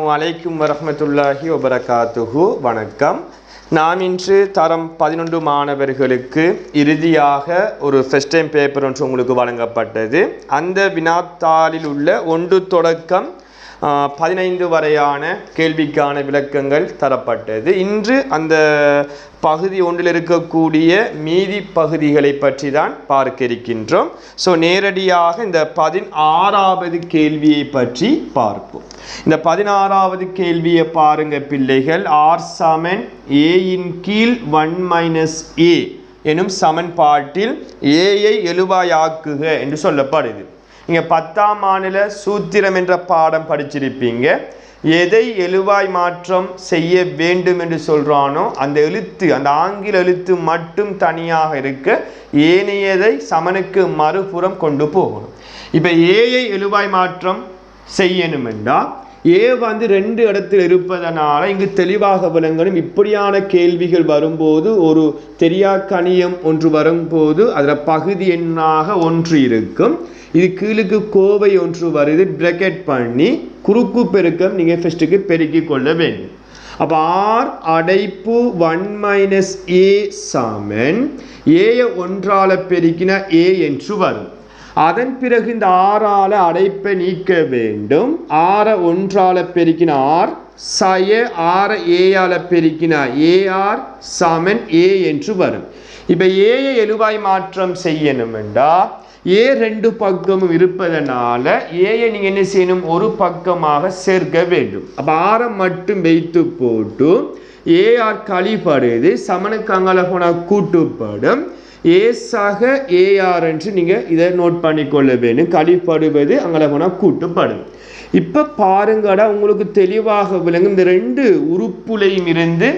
அஸ்ஸலாமு அலைக்கும் வரஹ்மத்துல்லாஹி வபரகாத்துஹு. வணக்கம். நாம் இன்று தரம் 11 மாணவர்களுக்கு இறுதியாக ஒரு ஃபர்ஸ்ட் டைம் பேப்பர் ஒன்று உங்களுக்கு வழங்கப்பட்டது. அந்த வினாத்தாளில் உள்ள 1 தொடக்கம் 15 வரையான கேள்விக்கான விளக்கங்கள் தரப்பட்டது. இன்று அந்த பகுதி ஒன்றில் இருக்கக்கூடிய மீதி பகுதிகளை பற்றி தான் பார்க்க இருக்கின்றோம். ஸோ நேரடியாக இந்த 16வது கேள்வியை பற்றி பார்ப்போம். இந்த 16வது கேள்வியை பாருங்க பிள்ளைகள். ஆர் சமன் ஏ இன் கீழ் 1 - a எனும் சமன்பாட்டில் ஏயை எழுவாயாக்குக என்று சொல்லப்படுது. நீங்கள் 10ஆம் ஆண்டில் சூத்திரம் என்ற பாடம் படிச்சிருப்பீங்க. எதை எழுவாய் மாற்றம் செய்ய வேண்டும் என்று சொல்கிறானோ அந்த எழுத்து, அந்த ஆங்கில எழுத்து மட்டும் தனியாக இருக்க ஏனையதை சமனுக்கு மறுபுறம் கொண்டு போகணும். இப்போ ஏயை எழுவாய் மாற்றம் செய்யணும் என்றால் ஏ 2 இடத்தில் இருப்பதனால இங்கு தெளிவாக விளங்கணும். இப்படியான கேள்விகள் வரும்போது ஒரு தெரியா கணியம் ஒன்று வரும்போது அதில் பகுதி எண்ணாக ஒன்று இருக்கும். இது கீழுக்கு கோவை ஒன்று வருது, பிரக்கெட் பண்ணி குறுக்கு பெருக்கம் நீங்கள் ஃபஸ்ட்டுக்கு பெருக்கி கொள்ள வேண்டும். அப்போ ஆர் அடைப்பு 1 - a சமன் ஏயை 1ஆல் பெருக்கினா ஏ என்று வரும். அதன் பிறகு இந்த ஆறால் அடைப்பை நீக்க வேண்டும். 6 1ஆல் பெருக்கினா ஆர், சய 6 ஏயால் பெருக்கினா ஏஆர் சமன் ஏ என்று வரும். இப்போ ஏயை எழுவாய் மாற்றம் செய்யணும் என்றால் ஏ 2 பக்கமும் இருப்பதனால ஏயை நீங்கள் என்ன செய்யணும், ஒரு பக்கமாக சேர்க்க வேண்டும். அப்போ ஆரை மட்டும் வைத்து போட்டு ஏஆர் கழிப்படுது, சமனுக்கு அங்கால போனால் கூட்டுப்படும். ஏ சக ஏஆர் என்று நீங்கள் இதை நோட் பண்ணிக்கொள்ள வேண்டும். கழிப்படுவது அங்கால போனால் கூட்டுப்படும். இப்போ பாருங்கடா, உங்களுக்கு தெளிவாக விளங்கும். இந்த 2 உறுப்புலையும் இருந்து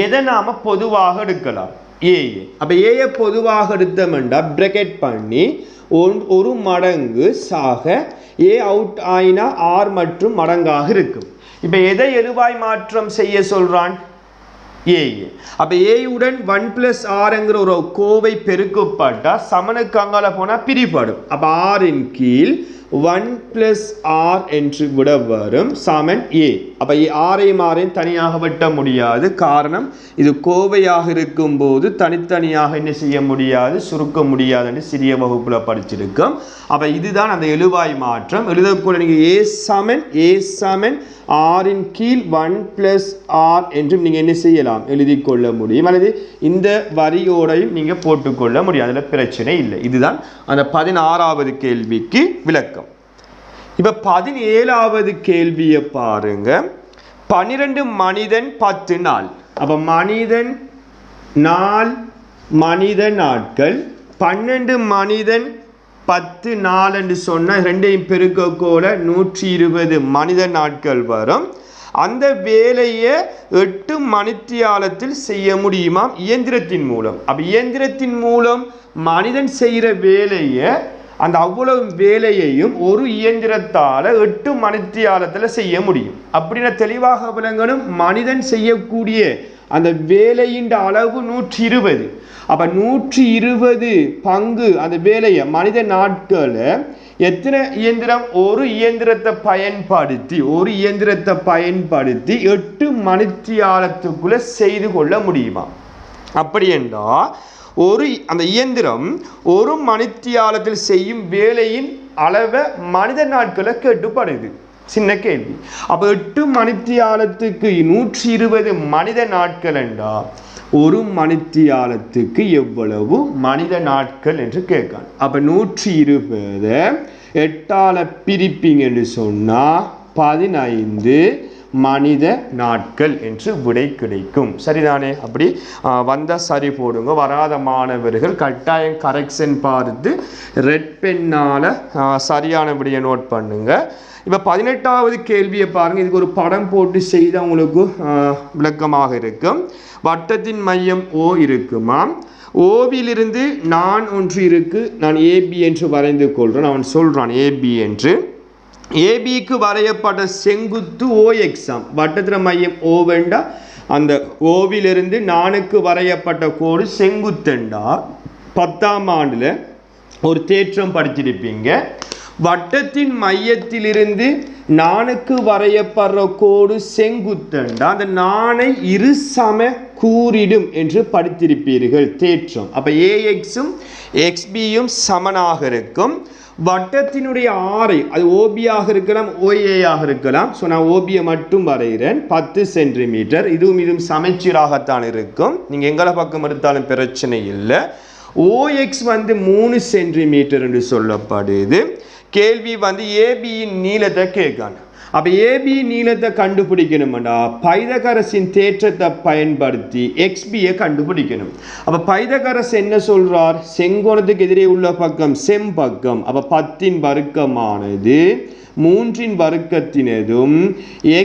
எதை நாம் பொதுவாக எடுக்கலாம், ஏஏ. அப்போ ஏயை பொதுவாக எடுத்தோம்னா பிரக்கெட் பண்ணி 1 மடங்கு சாக ஏ அவுட் ஆயினா ஆர் மற்றும் மடங்காக இருக்கும். இப்போ எதை எழுவாய் மாற்றம் செய்ய சொல்கிறான், ஏஏ. அப்போ ஏயுடன் 1 + ஆர்ங்கிற ஒரு கோவை பெருக்கப்பட்டால் சமனுக்கு அங்கால போனால் பிரிப்படும். அப்போ ஆரின் கீழ் 1 + r என்று விட வரும் சமன் ஏ. அப்போ ஆரையும் தனியாக வெட்ட முடியாது. காரணம் இது கோவையாக இருக்கும்போது தனித்தனியாக என்ன செய்ய முடியாது, சுருக்க முடியாதுன்னு சிறிய வகுப்பில் படிச்சிருக்கோம். அப்போ இதுதான் அந்த எழுவாய் மாற்றம். எழுதக்கூட நீங்கள் ஏ சமன் ஆரின் கீழ் 1 + r என்றும் நீங்கள் என்ன செய்யலாம், எழுதி கொள்ள முடியும். அல்லது இந்த வரியோடையும் நீங்கள் போட்டுக்கொள்ள முடியும், அதில் பிரச்சனை இல்லை. இதுதான் அந்த 16வது கேள்விக்கு விளக்கம். இப்போ 17வது கேள்வியை பாருங்க. 12 மனிதன் 10 நாள். அப்போ மனிதன் நாள், மனித நாட்கள். 12 மனிதன் 10 நாள் என்று சொன்னால் 2ஐயும் பெருக்கக்கோல 120 மனித நாட்கள் வரும். அந்த வேலையை 8 மணித்தியாலத்தில் செய்ய முடியுமா இயந்திரத்தின் மூலம். அப்போ இயந்திரத்தின் மூலம் மனிதன் செய்கிற வேலையை, அந்த அவ்வளவு வேலையையும் ஒரு இயந்திரத்தால் 8 மணித்தியாலத்தில் செய்ய முடியும். அப்படின்னா தெளிவாக விளங்கணும். மனிதன் செய்யக்கூடிய அந்த வேலையின் அளவு 120. அப்போ 120 பங்கு அந்த வேலையை மனித நாட்களை எத்தனை இயந்திரம், ஒரு இயந்திரத்தை பயன்படுத்தி 8 மணித்தியாலத்துக்குள்ளே செய்து கொள்ள முடியுமா? அப்படி என்றால் அந்த இயந்திரம் 1 மணித்தியாலத்தில் செய்யும் வேலையின் அளவை மனித நாட்களை கேட்டுப்படுது. சின்ன கேள்வி. அப்போ 8 மணித்தியாலத்துக்கு 120 மனித நாட்கள் என்றால் 1 மணித்தியாலத்துக்கு எவ்வளவு மனித நாட்கள் என்று கேட்கான். அப்போ 120 8ஆல் பிரிப்பீங்கன்னு சொன்னால் 15 மனித நாட்கள் என்று விடை கிடைக்கும். சரிதானே? அப்படி வந்தால் சரி போடுங்க. வராத மாணவர்கள் கட்டாயம் கரெக்ஷன் பார்த்து ரெட் பென்னால் சரியான விடையை நோட் பண்ணுங்க. இப்போ 18வது கேள்வியை பாருங்கள். இதுக்கு ஒரு படம் போட்டு செய்தால் உங்களுக்கு விளக்கமாக இருக்கும். வட்டத்தின் மையம் ஓ இருக்குமா, ஓவிலிருந்து நான் ஒன்று இருக்கு, நான் ஏபி என்று வரைந்து கொள்கிறேன். அவன் சொல்கிறான் ஏபி என்று. ஏபிக்கு வரையப்பட்ட செங்குத்து ஓ எக்ஸாம். வட்டத்தின் மையம் ஓ வேண்டா, அந்த ஓவிலிருந்து நானுக்கு வரையப்பட்ட கோடு செங்குத்தண்டா. 10ஆம் ஆண்டில் ஒரு தேற்றம் படிச்சிருப்பீங்க. வட்டத்தின் மையத்திலிருந்து நாணுக்கு வரையப்படுற கோடு செங்குத்தண்டா அந்த நாணை இரு சம கூறிடும் என்று படித்திருப்பீர்கள் தேற்றம். அப்ப AXம் XBயும் சமனாக இருக்கும். வட்டத்தினுடைய ஆரை அது OBயாக இருக்கலாம் OA இருக்கலாம். ஸோ நான் OBயை மட்டும் வரைகிறேன். 10 சென்டிமீட்டர். இதுவும் சமச்சீராகத்தான் இருக்கும். நீங்கள் எங்களை பக்கம் எடுத்தாலும் பிரச்சனை இல்லை. OX 3 சென்டிமீட்டர் என்று சொல்லப்படுது. கேள்வி ABயின் நீளத்தை கேட்கான். அப்போ AB நீளத்தை கண்டுபிடிக்கணும்டா பைதகரஸின் தேற்றத்தை பயன்படுத்தி XBயை கண்டுபிடிக்கணும். அப்போ பைதகரஸ் என்ன சொல்றார்? செங்கோணத்துக்கு எதிரே உள்ள பக்கம் செம்பக்கம். அப்போ 10 வர்க்கமானது 3 வர்க்கத்தினதும்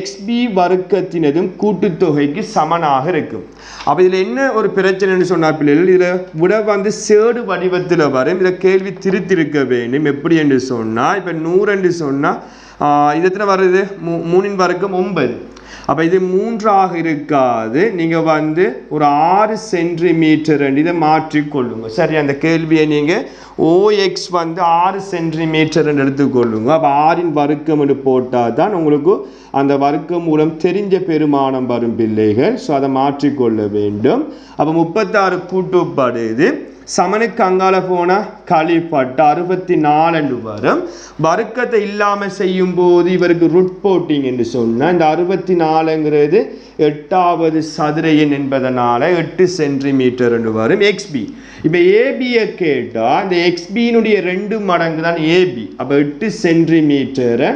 XB வர்க்கத்தினதும் கூட்டுத்தொகைக்கு சமனாக இருக்கும். அப்போ இதில் என்ன ஒரு பிரச்சனைன்னு சொன்னால் பிள்ளைகள் இதில் விட சேடு வடிவத்தில் வரும். இதில் கேள்வி திருத்திருக்க வேண்டும். எப்படி என்று சொன்னால் இப்போ 100 என்று சொன்னால் இது எத்தனை வருது? 3 வர்க்கம் 9. அப்போ இது 3ஆக இருக்காது. நீங்கள் ஒரு 6 சென்டிமீட்டர் இதை மாற்றிக்கொள்ளுங்க. சரி, அந்த கேள்வியை நீங்கள் OX 6 சென்டிமீட்டர் எடுத்துக்கொள்ளுங்க. அப்போ 6 வர்க்கம் என்று போட்டால் தான் உங்களுக்கு அந்த வர்க்கம் மூலம் தெரிஞ்ச பெருமானம் வரும் பிள்ளைகள். ஸோ அதை மாற்றிக்கொள்ள வேண்டும். அப்போ 36 கூட்டுப்படுது. சமனுக்கு அங்கால போனால் கழிப்பட்ட 64 வரும். வர்க்கத்தை இல்லாமல் செய்யும் போது இவருக்கு ருட் போட்டிங் என்று சொன்னால் இந்த 64ங்கிறது 8வது சதுர எண் என்பதனால 8 சென்டிமீட்டர் என்று வரும். XB இப்போ ஏபியை கேட்டால் இந்த XBயினுடைய 2 மடங்கு தான் AB. அப்போ 8 சென்டிமீட்டரை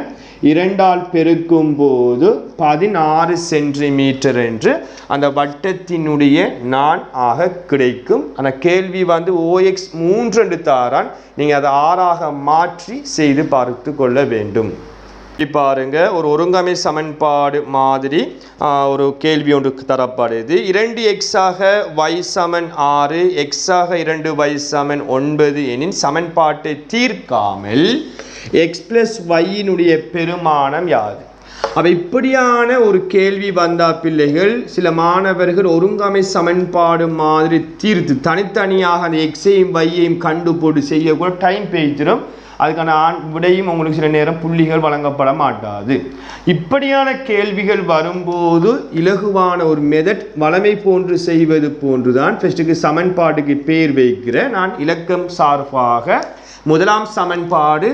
2ஆல் பெருக்கும் போது 16 சென்டிமீட்டர் என்று அந்த வட்டத்தினுடைய நான் ஆக கிடைக்கும். அந்த கேள்வி OX 3 என்று தாரான். நீங்கள் அதை 6ஆக மாற்றி செய்து பார்த்து கொள்ள வேண்டும். பாருங்க, ஒரு ஒருங்கமை சமன்பாடு மாதிரி ஒரு கேள்வி ஒன்று தரப்படுது. 2x ஆக y சமன் 6, x ஆக 2y சமன் 9 எனின் சமன்பாட்டை தீர்க்காமல் x + y பெருமானம் யாது? அப்போ இப்படியான ஒரு கேள்வி வந்தா பிள்ளைகள் சில மாணவர்கள் ஒருங்கமை சமன்பாடு மாதிரி தீர்த்து தனித்தனியாக அந்த எக்ஸையும் வையையும் கண்டுபிடி செய்யக்கூட டைம் பேய்ச்சிடும். அதுக்கான விடையும் உங்களுக்கு சில நேரம் புள்ளிகள் வழங்கப்பட மாட்டாது. இப்படியான கேள்விகள் வரும்போது இலகுவான ஒரு மெதட் வளமை போன்று செய்வது போன்றுதான் ஃபர்ஸ்ட்டுக்கு சமன்பாட்டுக்கு பேர் வைக்கிறேன். நான் இலக்கம் சார்பாக 1ஆம் சமன்பாடு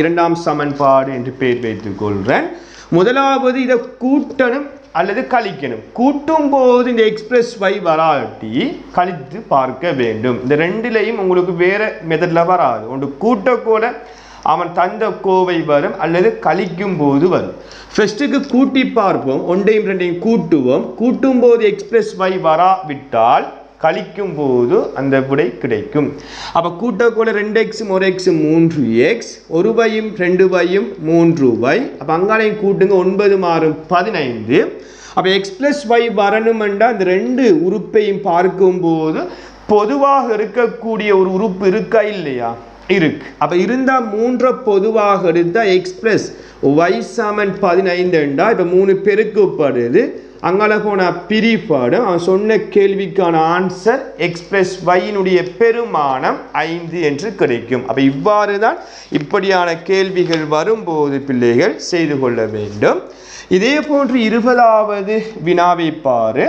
2ஆம் சமன்பாடு என்று பெயர் வைத்துக் கொள்கிறேன். முதலாவது இதை கூட்டணும் அல்லது கழிக்கணும். கூட்டும் போது இந்த x + y வராட்டி கழித்து பார்க்க வேண்டும். இந்த ரெண்டுலையும் உங்களுக்கு வேற மெத்தட்ல வராது. ஒன்று கூட்டக்கோட அவன் தந்த கோவை வரும் அல்லது கழிக்கும் போது வரும். ஃபர்ஸ்ட்டுக்கு கூட்டி பார்ப்போம். 1ஐயும் 2ஐயும் கூட்டுவோம். கூட்டும் போது x + y வராவிட்டால் கழிக்கும் போது அந்த விடை கிடைக்கும். அப்போ கூட்டக்கோல 2x 1x 3x 1yயும் 2yயும் 3y. அப்போ அங்காலையும் கூட்டுங்க 9 மாறும் 15. அப்போ x + y வரணுமெண்டா அந்த 2 உறுப்பையும் பார்க்கும்போது பொதுவாக இருக்கக்கூடிய ஒரு உறுப்பு இருக்கா இல்லையா? இருக்கு. அப்போ இருந்தால் 3 பொதுவாக எடுத்தால் x + y சமன் 15 என்றா இப்போ 3 பெருக்கப்படுது. அங்கால போன பிரிப்பாடும் அவன் சொன்ன கேள்விக்கான ஆன்சர் x + y பெருமானம் 5 என்று கிடைக்கும். அப்போ இவ்வாறு தான் இப்படியான கேள்விகள் வரும்போது பிள்ளைகள் செய்து கொள்ள வேண்டும். இதே போன்று 20வது வினாவை பாரு.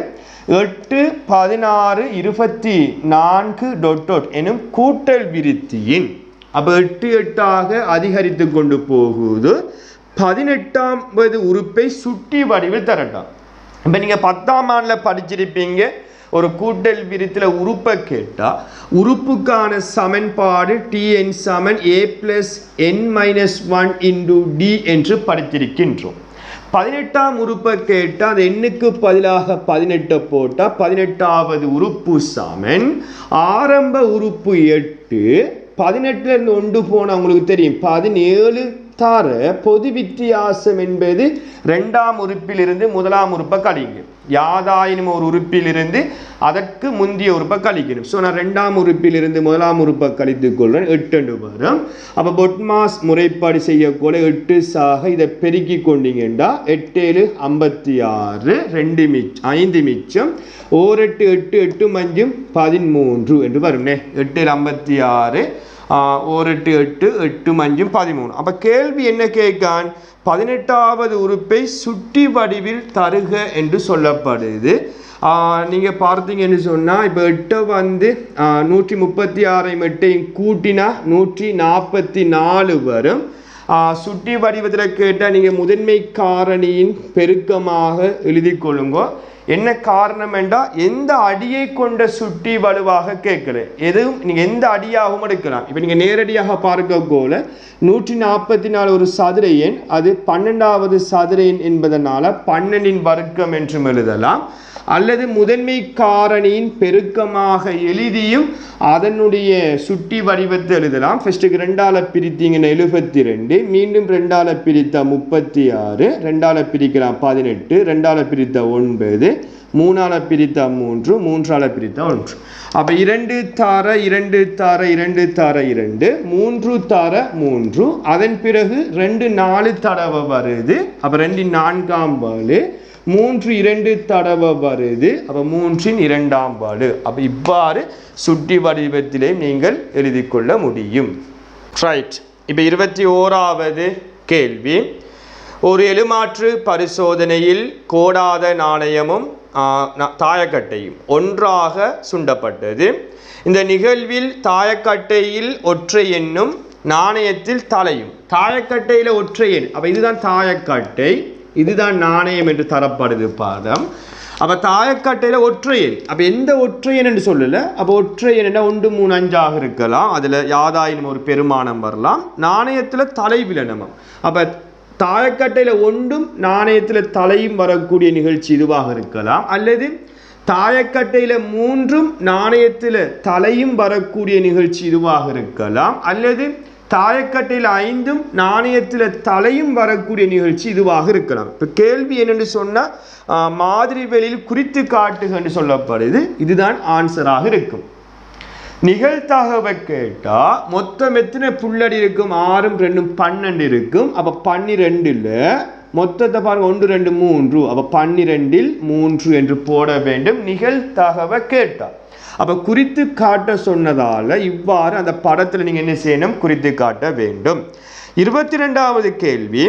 8 16 24 எனும் கூட்டல் விருத்தியின் அப்போ 8 8ஆக அதிகரித்து கொண்டு போகுது. 18வது உறுப்பை சுட்டி வடிவில் தரட்டான். இப்போ நீங்கள் 10ஆம் ஆண்டில் படிச்சிருப்பீங்க. ஒரு கூட்டல் விருத்தில் உறுப்பை கேட்டால் உறுப்புக்கான சமன்பாடு Tn Saman a + n - 1 × d என்று படித்திருக்கின்றோம். 18ஆம் உறுப்பை கேட்டால் அது எண்ணுக்கு பதிலாக 18 போட்டால் 18வது உறுப்பு சமன் ஆரம்ப உறுப்பு 8. 18லேருந்து 1 போனால் உங்களுக்கு தெரியும் 17 தர பொது வித்தியாசம் என்பது 2ஆம் உறுப்பிலிருந்து 1ஆம் உறுப்பை கழிங்க. யாதாயினும் ஒரு உறுப்பிலிருந்து அதற்கு முந்தைய உறுப்பை கழிக்கணும். ஸோ நான் 2ஆம் உறுப்பிலிருந்து 1ஆம் உறுப்பை கழித்துக் கொள்கிறேன். 8 வரும். அப்போ பொட்மாஸ் முறைப்பாடு செய்யக்கூட 8 சாக இதை பெருக்கி கொண்டீங்கன்னா 8 7 56 2 மிச்சம் 5 மிச்சம் 1 8 8 8 5 13 என்று வரும். 8 56 ஒரு 8 8 8 5 13. அப்போ கேள்வி என்ன கேட்கான்? 18வது உறுப்பை சுட்டி வடிவில் தருக என்று சொல்லப்படுது. நீங்கள் பார்த்தீங்கன்னு சொன்னால் இப்போ 8 வந்து 136 8ஐயும் கூட்டினா 144 வரும். சுட்டி வடிவத்தில் கேட்டால் நீங்கள் முதன்மை காரணியின் பெருக்கமாக எழுதி கொள்ளுங்க. என்ன காரணம் என்றால் எந்த அடியை கொண்ட சுட்டி வலுவாக கேட்கல, எதுவும் நீங்கள் எந்த அடியாகவும் எடுக்கலாம். இப்போ நீங்கள் நேரடியாக பார்க்க போல 144 ஒரு சதுர எண், அது 12வது சதுர எண் என்பதனால 12இன் வர்க்கம் என்றும் எழுதலாம். அல்லது முதன்மை காரணியின் பெருக்கமாக எழுதியும் அதனுடைய சுட்டி வடிவத்தை எழுதலாம். ஃபர்ஸ்ட்டுக்கு 2ஆல் பிரித்தீங்கன்னா 72, மீண்டும் 2ஆல் பிரித்தா 36, 2ஆல் பிரிக்கலாம் 18, 2ஆல் பிரித்தா 9, 3ஆல் பிரித்தா 3, 3ஆல் பிரித்தா 1. அப்போ 2 தார 2 தார 2 தார 2, 3 தார 3, அதன் பிறகு 2 4 தடவை வருது. அப்போ 2 4ஆம் பாலு, 3 2 தடவை வருது. அப்போ 3 2ஆம் பாலு. அப்போ இவ்வாறு சுட்டி வடிவத்திலே நீங்கள் எழுதி கொள்ள முடியும். ரைட். இப்போ 21வது கேள்வி. ஒரு எழுமாற்று பரிசோதனையில் கோடாத நாணயமும் தாயக்கட்டையும் ஒன்றாக சுண்டப்பட்டது. இந்த நிகழ்வில் தாயக்கட்டையில் ஒற்றை எண்ணும் நாணயத்தில் தலையும். தாயக்கட்டையில் ஒற்றை எண், அப்போ இதுதான் தாயக்கட்டை, இதுதான் நாணயம் என்று தரப்படுது பாதம். அப்போ தாயக்கட்டையில் ஒற்றை எண், அப்போ எந்த ஒற்றை எண் என்று சொல்லலை. அப்போ ஒற்றை எண் 1 3 5 இருக்கலாம், அதில் யாதாயினும் ஒரு பெருமானம் வரலாம். நாணயத்தில் தலை விலனமம், அப்போ தாயக்கட்டையில் ஒன்றும் நாணயத்தில் தலையும் வரக்கூடிய நிகழ்ச்சி இதுவாக இருக்கலாம். அல்லது தாயக்கட்டையில் 3 நாணயத்தில் தலையும் வரக்கூடிய நிகழ்ச்சி இதுவாக இருக்கலாம். அல்லது தாயக்கட்டையில் 5 நாணயத்தில் தலையும் வரக்கூடிய நிகழ்ச்சி இதுவாக இருக்கலாம். இப்போ கேள்வி என்னென்னு சொன்னால் மாதிரி வெளியில் குறித்து காட்டுகன்னு சொல்லப்படுது. இதுதான் ஆன்சராக இருக்கும். நிகழ்தகவை கேட்டால் மொத்தம் எத்தனை புள்ளடி இருக்கும்? 6 2 12 இருக்கும். அப்போ 12ல் மொத்தத்தை பாருங்க, 1 2 3, அப்போ 12ல் 3 என்று போட வேண்டும் நிகழ்தகவை கேட்டால். அப்போ குறித்து காட்ட சொன்னதால் இவ்வாறு அந்த படத்தில் நீங்கள் என்ன செய்யணும்? குறித்து காட்ட வேண்டும். 22வது கேள்வி.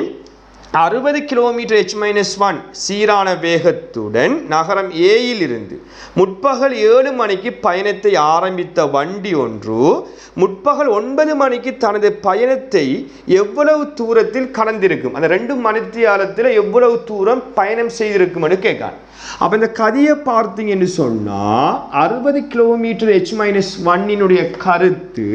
60 கிலோமீட்டர் H-1 சீரான வேகத்துடன் நகரம் ஏயில் இருந்து முற்பகல் 7 மணிக்கு பயணத்தை ஆரம்பித்த வண்டி ஒன்று முற்பகல் 9 மணிக்கு தனது பயணத்தை எவ்வளவு தூரத்தில் கடந்திருக்கும்? அந்த 2 மணித்தியாலத்தில் எவ்வளவு தூரம் பயணம் செய்திருக்கும் என்று கேட்கான். அப்போ இந்த கதையை பார்த்தீங்கன்னு சொன்னால் 60 கிலோமீட்டர் H-1 கருத்து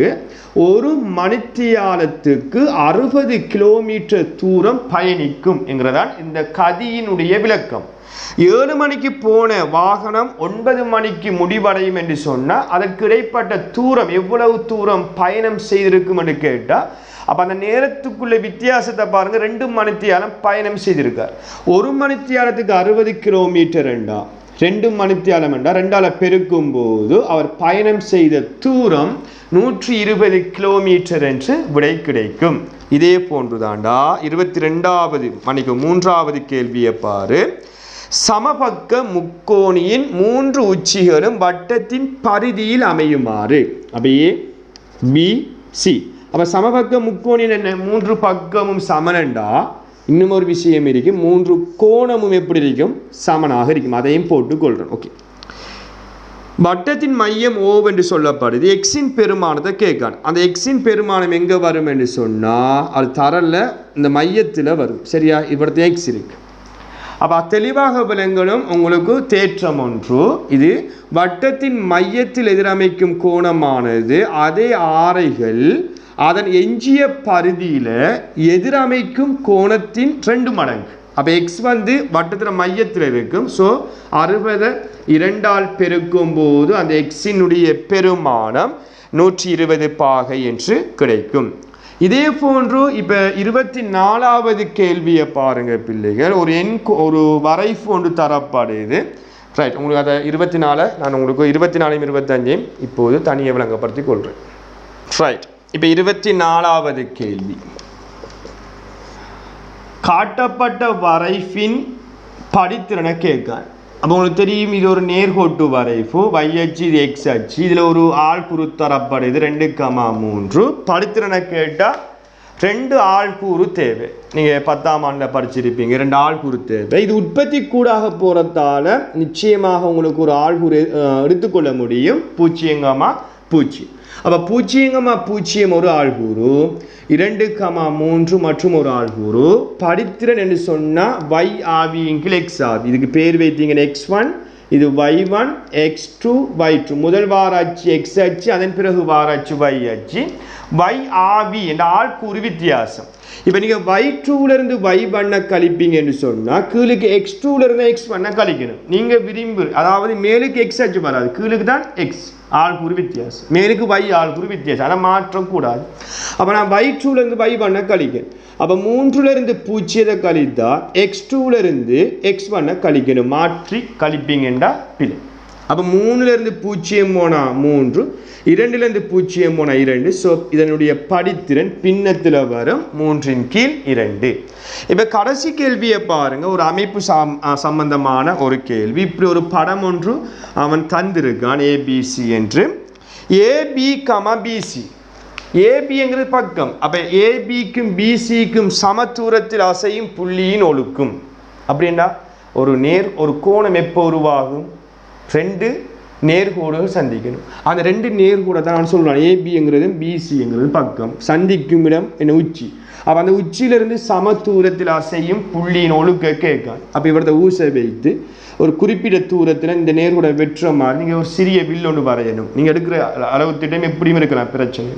ஒரு மணித்தியாலத்துக்கு 60 கிலோமீட்டர் தூரம் பயணிக்கும் என்கிறதான் இந்த கதியினுடைய விளக்கம். 7 மணிக்கு போன வாகனம் 9 மணிக்கு முடிவடையும் என்று சொன்னால் அதற்கு இடைப்பட்ட தூரம் எவ்வளவு தூரம் பயணம் செய்திருக்கும் என்று கேட்டால், அப்போ அந்த நேரத்துக்குள்ள வித்தியாசத்தை பாருங்கள். 2 மணித்தியாலம் பயணம் செய்திருக்கார். 1 மணித்தியாலத்துக்கு 60 கிலோமீட்டர் என்றா 2 மணித்தியாலம் என்றா 2ஆல் பெருக்கும் போது அவர் பயணம் செய்த தூரம் 120 கிலோமீட்டர் என்று விடை கிடைக்கும். இதே போன்றுதாண்டா 22வது மணிக்கு 3வது கேள்வியை பாரு. சமபக்க முக்கோணியின் 3 உச்சிகளும் வட்டத்தின் பரிதியில் அமையுமாறு. அப்படியே BC. அப்போ சமபக்க முக்கோணியின் என்ன? 3 பக்கமும் சமனண்டா இன்னும் ஒரு விஷயம் இருக்கு, 3 கோணமும் எப்படி இருக்கும்? சமனாக இருக்கும். அதையும் போட்டுக்கொள்றேன். ஓகே. வட்டத்தின் மையம் O என்று சொல்லப்படுது. எக்ஸின் பெருமானத்தை கேட்கான். அந்த எக்ஸின் பெருமானம் எங்கே வரும் என்று சொன்னால் அது தரல இந்த மையத்தில் வரும். சரியா? இவ்வளவு எக்ஸ் இருக்கு. அப்போ தெளிவாக விளங்கணும் உங்களுக்கு தேற்றம் ஒன்று. இது வட்டத்தின் மையத்தில் எதிரமைக்கும் கோணமானது அதே ஆரைகள் அதன் எஞ்சிய பரிதியில் எதிரமைக்கும் கோணத்தின் 2 மடங்கு. அப்போ எக்ஸ் வந்து வட்டத்தில் மையத்தில் இருக்கும். ஸோ 60 2ஆல் பெருக்கும் போது அந்த எக்ஸினுடைய பெருமானம் 120 பாகை என்று கிடைக்கும். இதே போன்று இப்போ 24வது கேள்வியை பாருங்க பிள்ளைகள். ஒரு வரைஃப் ஒன்று தரப்படுது. ரைட். உங்களுக்கு அதை 24 நான் உங்களுக்கு 24 25 இப்போது தனியாக விளங்கப்படுத்தி கொள்கிறேன். ரைட். இப்போ 24வது கேள்வி. காட்டப்பட்ட வரைஃபின் படித்திறனை கேட்கான். அப்போ உங்களுக்கு தெரியும் இது ஒரு நேர்கோட்டு வரைவு y அச்சு இது x அச்சு இதில் ஒரு ஆள்கூறு தரப்படுது 2,3 படித்திறனை கேட்டால் 2 ஆள்கூறு தேவை நீங்கள் 10ஆம் ஆண்டில் படிச்சிருப்பீங்க 2 ஆள்கூறு தேவை இது உற்பத்தி கூடாக போகிறதால நிச்சயமாக உங்களுக்கு ஒரு ஆள்கூறு எடுத்துக்கொள்ள முடியும் 0,0 அப்போ 0,0 ஒரு ஆள்கூறு 2,3 மற்றும் ஒரு ஆள்கூறு படித்திறன் என்று சொன்னால் y ஆவியின் கீழ் x ஆவி இதுக்கு பேர் வைத்தீங்கன்னா x1 இது y1 x2 y2 முதல் வார அச்சு x அச்சு அதன் பிறகு வார அச்சு y அச்சு y ஆவி என்ற ஆள்கூறு வித்தியாசம் இப்போ நீங்கள் y2லேருந்து y1 கழிப்பீங்கன்னு சொன்னால் கீழுக்கு x2லேருந்து x1 கழிக்கணும் நீங்கள் விரும்பு அதாவது மேலுக்கு x அச்சு வராது கீழுக்கு தான் x ஆள்கூறு வித்தியாசம் மேலுக்கு y ஆள்கூறு வித்தியாசம் அதை மாற்றக்கூடாது அப்போ நான் y2லேருந்து y1 கழிக்கணும் அப்போ 3லேருந்து 0 கழித்தா x2லேருந்து x1 கழிக்கணும் மாற்றி கழிப்பீங்கண்டா பிள்ளை அப்போ 3லேருந்து 0 போனால் 3 2லேருந்து 0 போனால் 2 ஸோ இதனுடைய படித்திறன் பின்னத்தில் வரும் 3ன் கீழ் 2 இப்போ கடைசி கேள்வியை பாருங்கள் ஒரு அமைப்பு சம்பந்தமான ஒரு கேள்வி இப்படி ஒரு படம் ஒன்று அவன் தந்திருக்கான் ஏபிசி என்று ஏபி பிசி ஏபிங்கிறது பக்கம் அப்போ ஏபிக்கும் பிசிக்கும் சமதூரத்தில் அசையும் புள்ளியின் ஒழுக்கும் அப்படின்னா ஒரு கோணம் எப்போ உருவாகும் 2 நேர்கோடுகள் சந்திக்கணும் அந்த 2 நேர்கோடை தான் நான் சொல்கிறேன் ஏபிங்கிறது பிசிங்கிறது பக்கம் சந்திக்கும் இடம் என்ன உச்சி அப்போ அந்த உச்சியிலிருந்து சமதூரத்தில் அசையும் புள்ளியின் ஒழுக்க கேட்கான் அப்போ இவரது ஊசை வைத்து ஒரு குறிப்பிட்ட தூரத்தில் இந்த நேர்கோடை வெற்ற மாதிரி நீங்கள் ஒரு சிறிய வில் ஒன்று வரையணும் நீங்கள் எடுக்கிற அளவு திட்டம் எப்படியும் இருக்கலாம் பிரச்சனை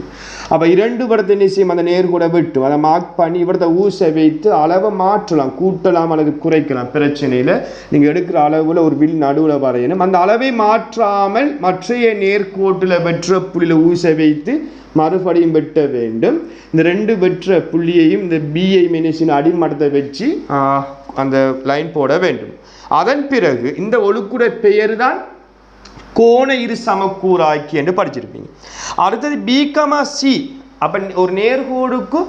அப்போ 2 படத்தை நிச்சயம் அந்த நேர்கோடை வெட்டும் அதை மார்க் பண்ணி இவரது ஊசை வைத்து அளவை மாற்றலாம் கூட்டலாம் அல்லது குறைக்கலாம் பிரச்சனையில் நீங்கள் எடுக்கிற அளவில் ஒரு வில் நடுவில் வரையணும் அந்த அளவை மாற்றாமல் மற்றைய நேர்கோட்டில் வெற்ற புள்ளியில் ஊசை வைத்து மறுபடியும் வெட்ட வேண்டும் இந்த 2 வெற்ற புள்ளியையும் இந்த பிஐ மைனஸின் அடிமட்டத்தை வச்சு அந்த லைன் போட வேண்டும் அதன் பிறகு இந்த ஒழுக்குடைய பெயர் தான் கோண இரு சமக்கூறாக்கி என்று படிச்சிருப்பீங்க அடுத்தது B,C அப்போ ஒரு நேர்கோடுக்கு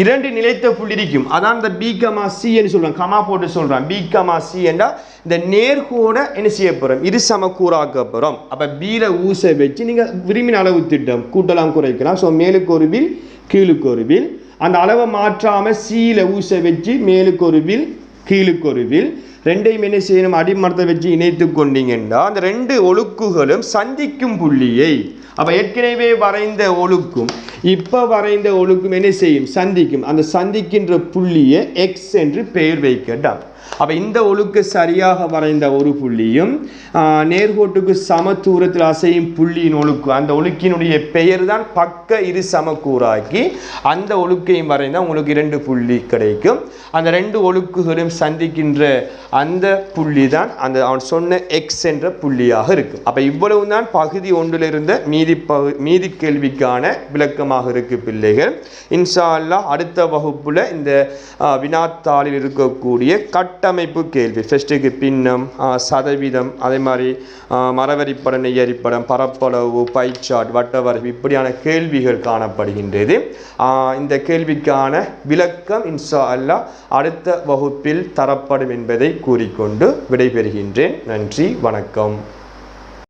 2 நிலைத்த புள்ளி இருக்கும் அதான் இந்த B,C என்று சொல்கிறான் கமா போட்டு சொல்கிறான் B,C என்றால் இந்த நேர்கோடை என்ன செய்ய போகிறோம் இரு சமக்கூறாக்க போகிறோம் அப்போ பியில் ஊசை வச்சு நீங்கள் விரும்பின அளவு திட்டம் கூட்டலாம் குறைக்கலாம் ஸோ மேலுக்கு ஒரு வில் கீழுக்கு ஒரு வில் அந்த அளவை மாற்றாமல் சியில் ஊசை வச்சு மேலுக்கு ஒரு வில் கீழுக்கு ஒரு வில் 2ஐயும் என்ன செய்யணும் அடிமரத்தை வச்சு இணைத்து கொண்டீங்கன்னா அந்த 2 ஒழுக்குகளும் சந்திக்கும் புள்ளியை அப்போ ஏற்கனவே வரைந்த ஒழுக்கும் இப்போ வரைந்த ஒழுக்கும் என்ன செய்யும் சந்திக்கும் அந்த சந்திக்கின்ற புள்ளியை எக்ஸ் என்று பெயர் வைக்கட்டாம் அப்போ இந்த ஒழுக்கு சரியாக வரைந்த ஒரு புள்ளியும் நேர்கோட்டுக்கு சமதூரத்தில் அசையும் புள்ளியின் ஒழுக்கு அந்த ஒழுக்கினுடைய பெயர் தான் பக்க இரு சமக்கூறாக்கி அந்த ஒழுக்கையும் வரைந்தால் உங்களுக்கு 2 புள்ளி கிடைக்கும் அந்த 2 ஒழுக்குகளும் சந்திக்கின்ற அந்த புள்ளி தான் அந்த அவன் சொன்ன எக்ஸ் என்ற புள்ளியாக இருக்கும் அப்போ இவ்வளவு தான் பகுதி 1 இருந்த மீதி கேள்விக்கான விளக்கமாக இருக்கு பிள்ளைகள் இன்ஷா அல்லாஹ் அடுத்த வகுப்புல இந்த வினாத்தாளில் இருக்கக்கூடிய கட்டமைப்பு கேள்வி ஃபெஸ்ட்டுக்கு பின்னம் சதவீதம் அதே மாதிரி மரவரிப்படம் நெய்யரிப்படம் பரப்பளவு பைச்சாட் வட்டவரைவு இப்படியான கேள்விகள் காணப்படுகின்றது இந்த கேள்விக்கான விளக்கம் இன்ஷா அல்லாஹ் அடுத்த வகுப்பில் தரப்படும் என்பதை கூறிக்கொண்டு விடைபெறுகின்றேன் நன்றி வணக்கம்